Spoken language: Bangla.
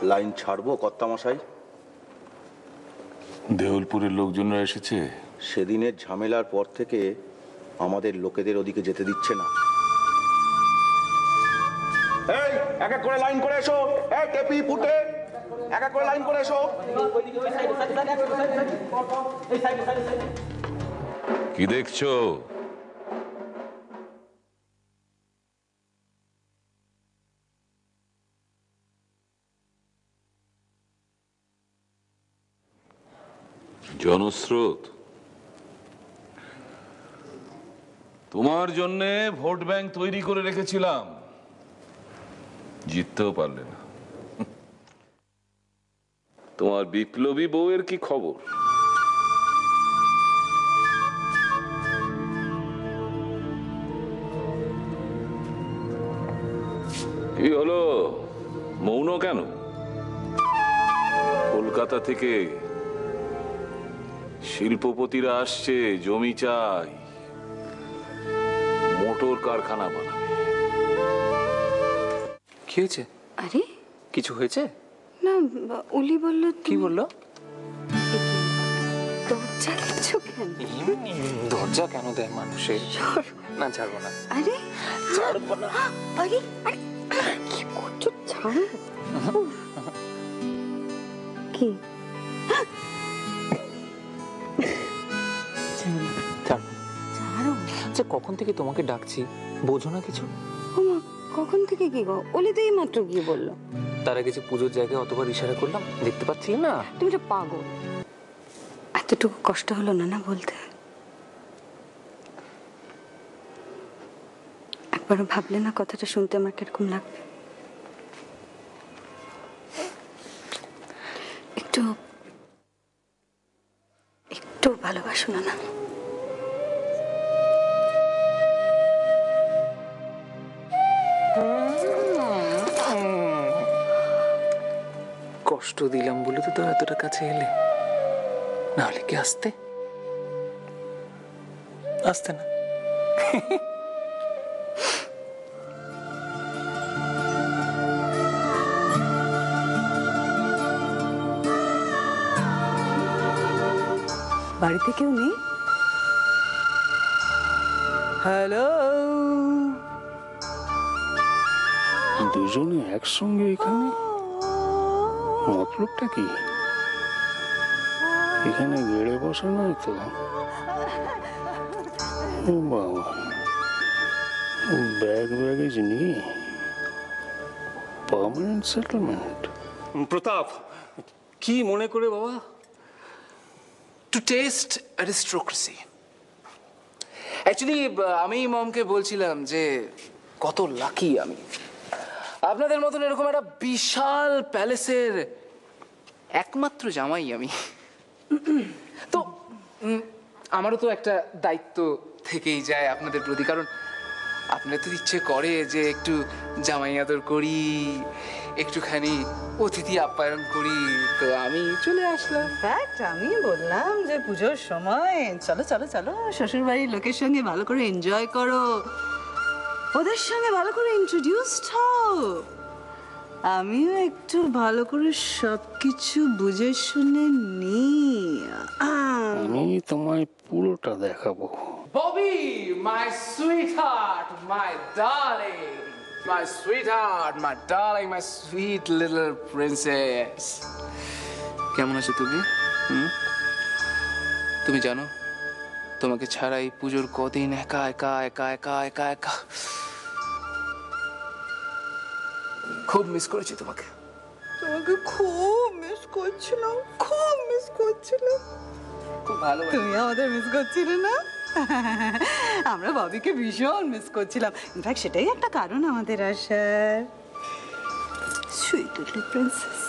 লাইন ছাড়বো কর্তামশাই? দেউলপুরের লোকজনরা এসেছে। সেদিনের ঝামেলার পর থেকে আমাদের লোকেদের ওদিকে যেতে দিচ্ছে না। এই এক এক করে লাইন করে এসো। এই টেপি ফুটে এক এক করে লাইন করে এসো। কি দেখছো? জনস্রোত। তোমার জন্য ভোট ব্যাংক তৈরি করে রেখেছিলাম, জিততেও পারলে না। তোমার বিপ্লবী বউয়ের কি খবর? কি হলো, মৌন কেন? কলকাতা থেকে শিল্পপতিরা আসছে, জমি চাই, মোটর কারখানা বানাবে। কি হয়েছে? আরে কিছু হয়েছে না, উলি বলল। কি বললো? দরজা কিছু কেন? দরজা কেন দেয় মানুষের? না ছাড়বো না। আরে ছাড়বো না। আরে কি করছো? ছাড়ো। কি ছাড়ো। আচ্ছা, কখন থেকে তোমাকে ডাকছি, বোঝো না কিছু? ওমা, কখন থেকে কি গো? ওলি তো এই মাত্র গিয়ে বললো। তার আগে যে পুজোর জায়গায় অতবার ইশারা করলাম, দেখতে পাচ্ছিলে না? তুমি তো পাগল। এতটুকু কষ্ট হলো না না বলতে? একবারও ভাবলে না কথাটা শুনতে আমার কিরকম লাগবে? একটু একটু ভালোবাসো না না? কষ্ট দিলাম বলে তো তোর এতটা কাছে এলে, না হলে কি আসতে আসতে না? বাড়িতে কেউ নেই? হ্যালো, দুজনে একসঙ্গে এখানে, মতলবটা কি? এখানে গেড়ে বসে নয় তো? ও বাবা, ব্যাগেজ নিয়ে পার্মানেন্ট সেটেলমেন্ট। প্রতাপ, কি মনে করে বাবা? To test aristocracy. অ্যাকচুয়ালি আমি মমকে বলছিলাম যে কত লাকি আমি, আপনাদের মতন এরকম একটা বিশাল প্যালেসের একমাত্র জামাই আমি। তো আমারও তো একটা দায়িত্ব থেকেই যায় আপনাদের প্রতি, কারণ আপনাদের তো ইচ্ছে করে যে একটু জামাই আদর করি, একটুখানি অতিথি আপ্যায়ন করি, তো আমি চলে আসলাম। ফ্যাক্ট আমি বললাম যে পুজোর সময় চলো চলো চলো শ্বশুর বাড়ির লোকের সঙ্গে ভালো করে এনজয় করো, ওদের সঙ্গে ভালো করে ইন্ট্রোডিউসড হও, আমিও একটু ভালো করে সবকিছু বুঝে শুনে নি। আমি তোমায় পুরোটা দেখাবো। Bobby, my sweetheart, my darling, my sweetheart, my darling, my sweet little princess. কেমন আছো তুমি? তুমি জানো, তোমাকে ছাড়া এই পুজোর কদিন একা একা একা একা একা একা খুব মিস করেছি তোমাকে। তোমাকে খুব মিস করছিলাম, খুব মিস করছিলাম। খুব ভালো। তুমি আমাদের মিস করছিলে না? আমরা ববিকে ভীষণ মিস করছিলাম। ইনফ্যাক্ট সেটাই একটা কারণ আমাদের আসার। Sweet little princess.